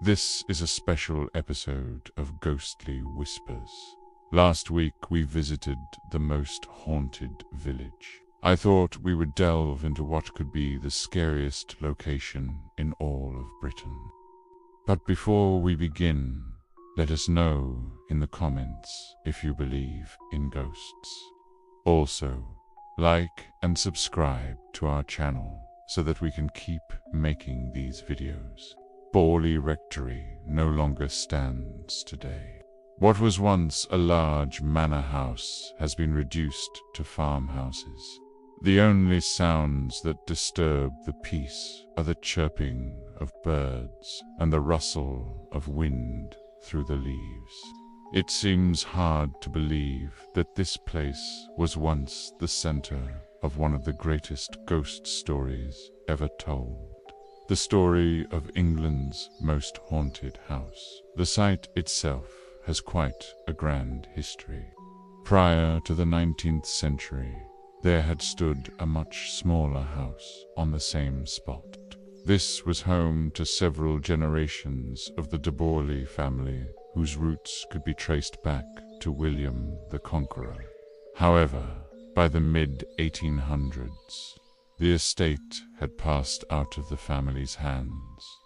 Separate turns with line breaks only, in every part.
This is a special episode of Ghostly Whispers. Last week we visited the most haunted village. I thought we would delve into what could be the scariest location in all of Britain. But before we begin, let us know in the comments if you believe in ghosts. Also, like and subscribe to our channel so that we can keep making these videos. Borley Rectory no longer stands today. What was once a large manor house has been reduced to farmhouses. The only sounds that disturb the peace are the chirping of birds and the rustle of wind through the leaves. It seems hard to believe that this place was once the center of one of the greatest ghost stories ever told. The story of England's most haunted house. The site itself has quite a grand history. Prior to the 19th century, there had stood a much smaller house on the same spot. This was home to several generations of the de Borley family, whose roots could be traced back to William the Conqueror. However, by the mid-1800s, the estate had passed out of the family's hands,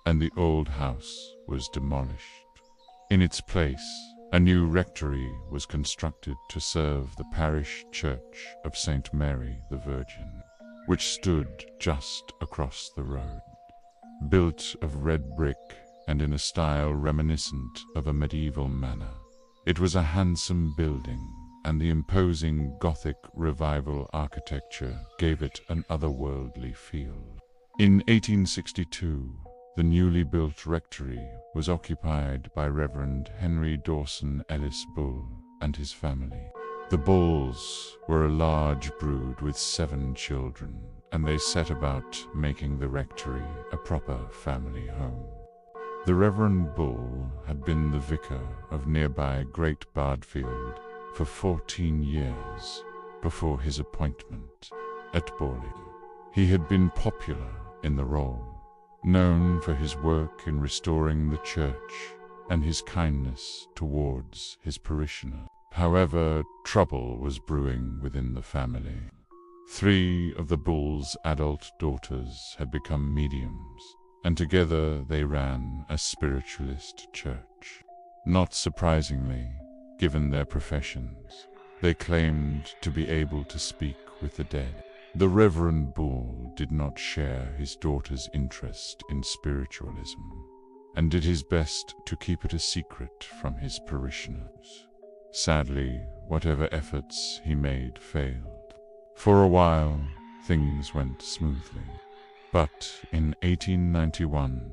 and the old house was demolished. In its place, a new rectory was constructed to serve the parish church of St. Mary the Virgin, which stood just across the road. Built of red brick and in a style reminiscent of a medieval manor, it was a handsome building, and the imposing Gothic Revival architecture gave it an otherworldly feel. In 1862, the newly built rectory was occupied by Reverend Henry Dawson Ellis Bull and his family. The Bulls were a large brood with 7 children, and they set about making the rectory a proper family home. The Reverend Bull had been the vicar of nearby Great Bardfield for 14 years before his appointment at Borley. He had been popular in the role, known for his work in restoring the church and his kindness towards his parishioner. However, trouble was brewing within the family. 3 of the Bull's adult daughters had become mediums, and together they ran a spiritualist church. Not surprisingly, given their professions, they claimed to be able to speak with the dead. The Reverend Bull did not share his daughter's interest in spiritualism, and did his best to keep it a secret from his parishioners. Sadly, whatever efforts he made failed. For a while, things went smoothly, but in 1891,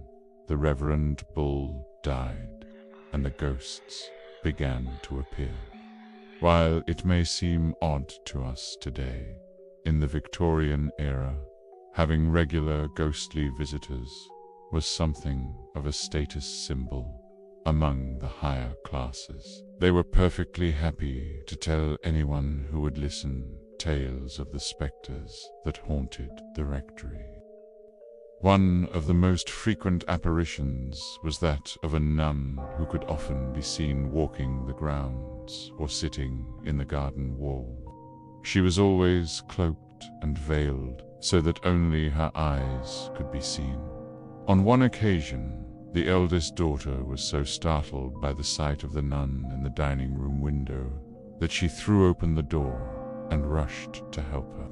the Reverend Bull died, and the ghosts began to appear. While it may seem odd to us today, in the Victorian era, having regular ghostly visitors was something of a status symbol among the higher classes. They were perfectly happy to tell anyone who would listen tales of the specters that haunted the rectory. One of the most frequent apparitions was that of a nun who could often be seen walking the grounds or sitting in the garden wall. She was always cloaked and veiled so that only her eyes could be seen. On one occasion, the eldest daughter was so startled by the sight of the nun in the dining room window that she threw open the door and rushed to help her.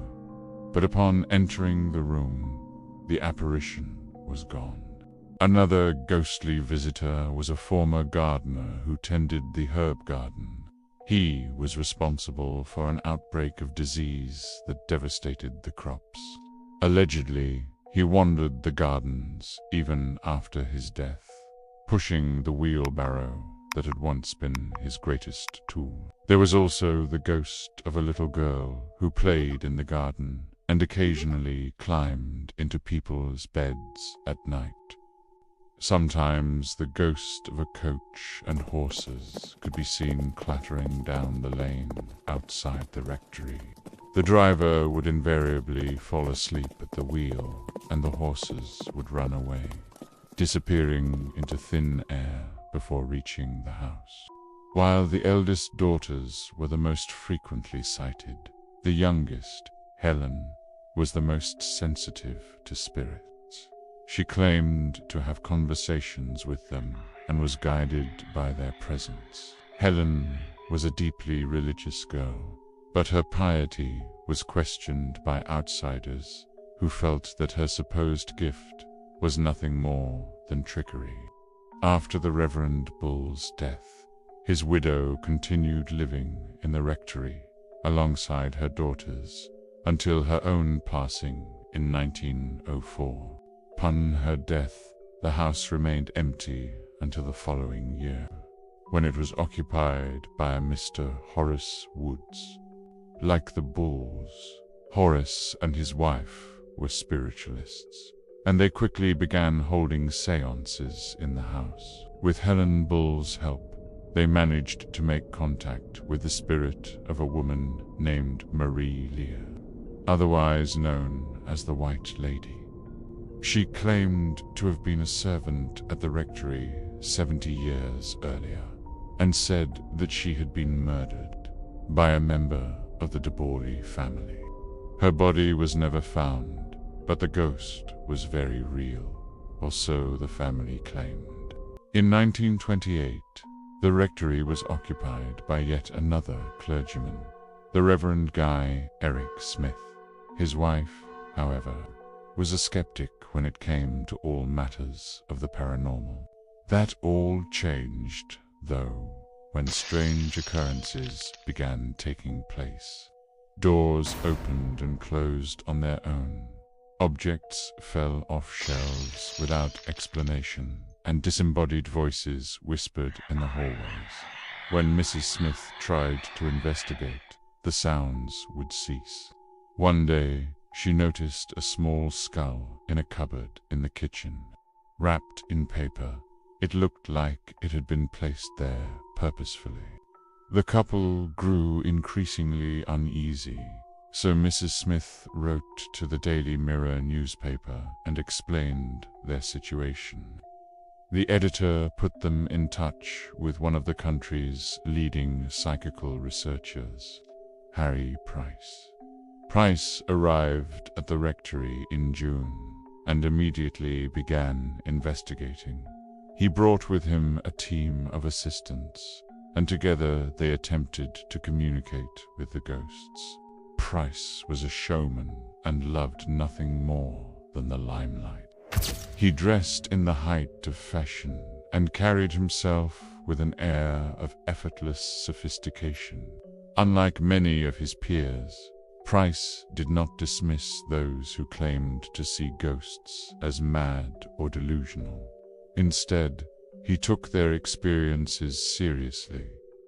But upon entering the room, the apparition was gone. Another ghostly visitor was a former gardener who tended the herb garden. He was responsible for an outbreak of disease that devastated the crops. Allegedly, he wandered the gardens even after his death, pushing the wheelbarrow that had once been his greatest tool. There was also the ghost of a little girl who played in the garden and occasionally climbed into people's beds at night. Sometimes the ghost of a coach and horses could be seen clattering down the lane outside the rectory. The driver would invariably fall asleep at the wheel, and the horses would run away. disappearing into thin air before reaching the house. While the eldest daughters were the most frequently sighted, the youngest, Helen, was the most sensitive to spirits. She claimed to have conversations with them and was guided by their presence. Helen was a deeply religious girl, but her piety was questioned by outsiders who felt that her supposed gift was nothing more than trickery. After the Reverend Bull's death, his widow continued living in the rectory alongside her daughters until her own passing in 1904. Upon her death, the house remained empty until the following year, when it was occupied by a Mr. Horace Woods. Like the Bulls, Horace and his wife were spiritualists, and they quickly began holding seances in the house. With Helen Bull's help, they managed to make contact with the spirit of a woman named Marie Lear, otherwise known as the White Lady. She claimed to have been a servant at the rectory 70 years earlier, and said that she had been murdered by a member of the Borley family. Her body was never found, but the ghost was very real, or so the family claimed. In 1928, the rectory was occupied by yet another clergyman, the Reverend Guy Eric Smith. His wife, however, was a skeptic when it came to all matters of the paranormal. That all changed, though, when strange occurrences began taking place. Doors opened and closed on their own. Objects fell off shelves without explanation, and disembodied voices whispered in the hallways. When Mrs. Smith tried to investigate, the sounds would cease. One day, she noticed a small skull in a cupboard in the kitchen. Wrapped in paper, it looked like it had been placed there purposefully. The couple grew increasingly uneasy, so Mrs. Smith wrote to the Daily Mirror newspaper and explained their situation. The editor put them in touch with one of the country's leading psychical researchers, Harry Price. Price arrived at the rectory in June and immediately began investigating. He brought with him a team of assistants, and together they attempted to communicate with the ghosts. Price was a showman and loved nothing more than the limelight. He dressed in the height of fashion and carried himself with an air of effortless sophistication. Unlike many of his peers, Price did not dismiss those who claimed to see ghosts as mad or delusional. Instead, he took their experiences seriously,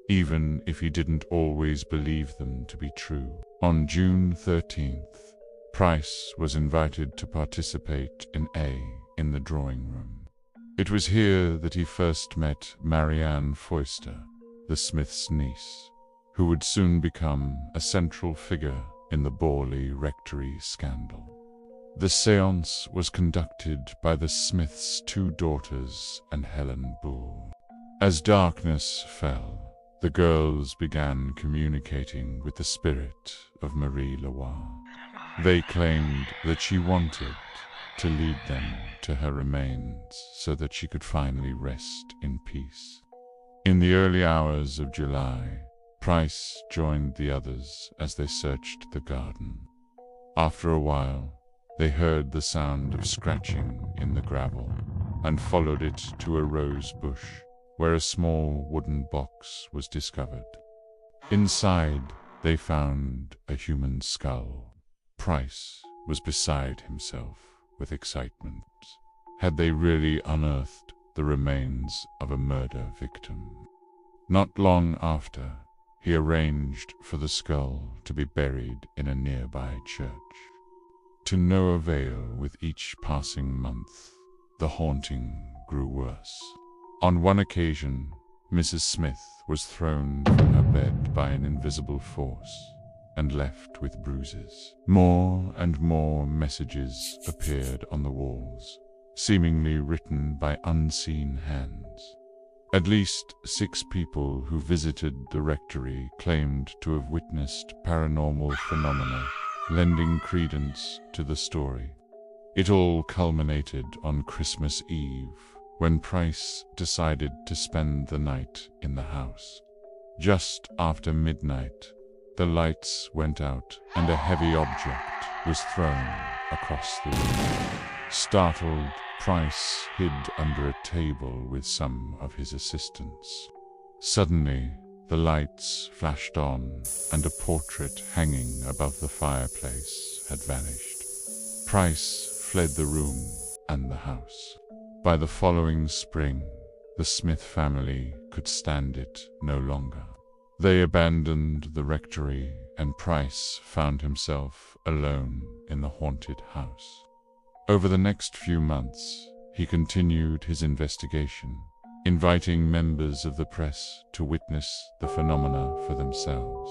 even if he didn't always believe them to be true. On June 13th, Price was invited to participate in the drawing room. It was here that he first met Marianne Foister, the Smiths' niece, who would soon become a central figure in the Borley Rectory scandal. The séance was conducted by the Smiths' two daughters and Helen Bull. As darkness fell, the girls began communicating with the spirit of Marie Loire. They claimed that she wanted to lead them to her remains so that she could finally rest in peace. In the early hours of July, Price joined the others as they searched the garden. After a while, they heard the sound of scratching in the gravel and followed it to a rose bush where a small wooden box was discovered. Inside, they found a human skull. Price was beside himself with excitement. Had they really unearthed the remains of a murder victim? Not long after, he arranged for the skull to be buried in a nearby church. To no avail with each passing month, the haunting grew worse. On one occasion, Mrs. Smith was thrown from her bed by an invisible force and left with bruises. More and more messages appeared on the walls, seemingly written by unseen hands. At least 6 people who visited the rectory claimed to have witnessed paranormal phenomena, lending credence to the story. It all culminated on Christmas Eve, when Price decided to spend the night in the house. Just after midnight, the lights went out and a heavy object was thrown across the room. Startled, Price hid under a table with some of his assistants. Suddenly, the lights flashed on and a portrait hanging above the fireplace had vanished. Price fled the room and the house. By the following spring, the Smith family could stand it no longer. They abandoned the rectory, and Price found himself alone in the haunted house. Over the next few months, he continued his investigation, inviting members of the press to witness the phenomena for themselves.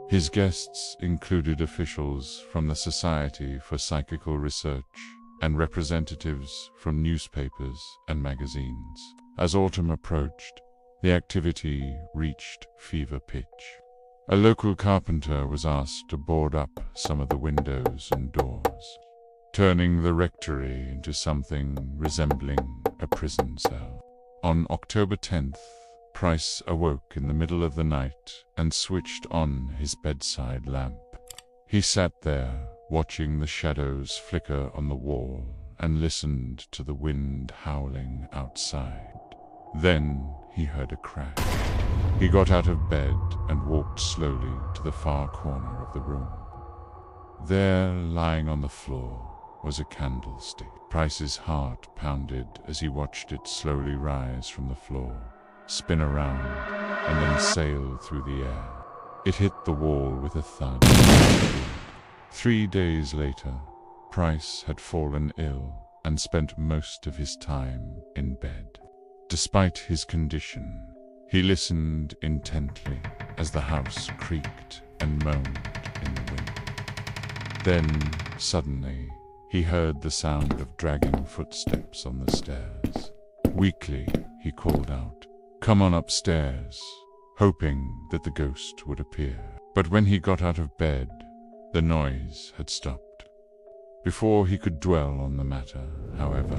His guests included officials from the Society for Psychical Research and representatives from newspapers and magazines. As autumn approached, the activity reached fever pitch. A local carpenter was asked to board up some of the windows and doors, turning the rectory into something resembling a prison cell. On October 10th, Price awoke in the middle of the night and switched on his bedside lamp. He sat there, watching the shadows flicker on the wall, and listened to the wind howling outside. Then he heard a crash. He got out of bed and walked slowly to the far corner of the room. There, lying on the floor, was a candlestick. Price's heart pounded as he watched it slowly rise from the floor, spin around, and then sail through the air. It hit the wall with a thud. 3 days later, Price had fallen ill and spent most of his time in bed. Despite his condition, he listened intently as the house creaked and moaned in the wind. Then, suddenly, he heard the sound of dragging footsteps on the stairs. Weakly, he called out, "Come on upstairs," hoping that the ghost would appear. But when he got out of bed, the noise had stopped. Before he could dwell on the matter, however,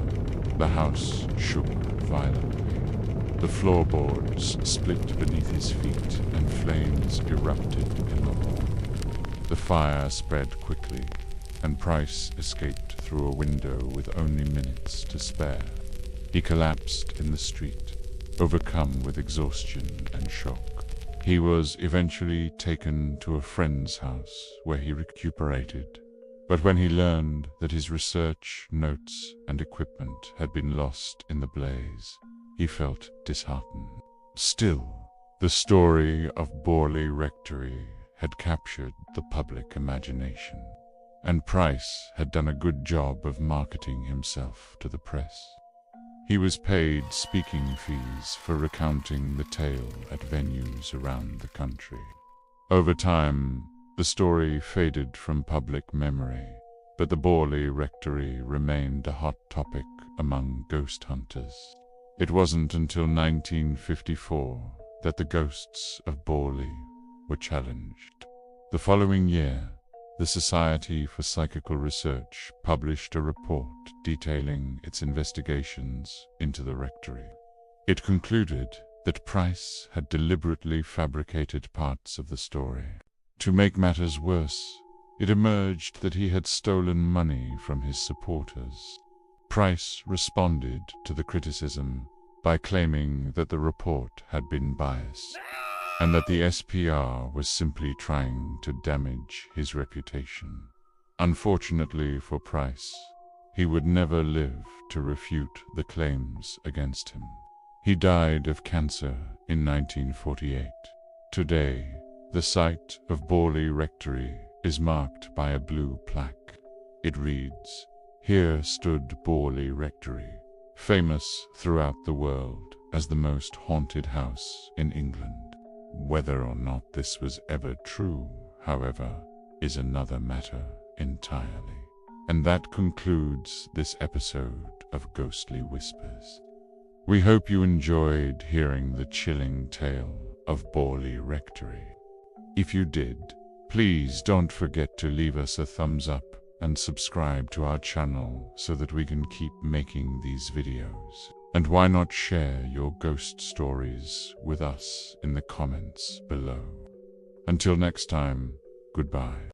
the house shook violently. The floorboards split beneath his feet and flames erupted in the hall. The fire spread quickly, and Price escaped through a window with only minutes to spare. He collapsed in the street, overcome with exhaustion and shock. He was eventually taken to a friend's house where he recuperated. But when he learned that his research, notes, and equipment had been lost in the blaze, he felt disheartened. Still, the story of Borley Rectory had captured the public imagination, and Price had done a good job of marketing himself to the press. He was paid speaking fees for recounting the tale at venues around the country. Over time, the story faded from public memory, but the Borley Rectory remained a hot topic among ghost hunters. It wasn't until 1954 that the ghosts of Borley were challenged. The following year, the Society for Psychical Research published a report detailing its investigations into the rectory. It concluded that Price had deliberately fabricated parts of the story. To make matters worse, it emerged that he had stolen money from his supporters. Price responded to the criticism by claiming that the report had been biased, and that the SPR was simply trying to damage his reputation. Unfortunately for Price, he would never live to refute the claims against him. He died of cancer in 1948. Today, the site of Borley Rectory is marked by a blue plaque. It reads, "Here stood Borley Rectory, famous throughout the world as the most haunted house in England." Whether or not this was ever true, however, is another matter entirely. And that concludes this episode of Ghostly Whispers. We hope you enjoyed hearing the chilling tale of Borley Rectory. If you did, please don't forget to leave us a thumbs up and subscribe to our channel so that we can keep making these videos. And why not share your ghost stories with us in the comments below? Until next time, goodbye.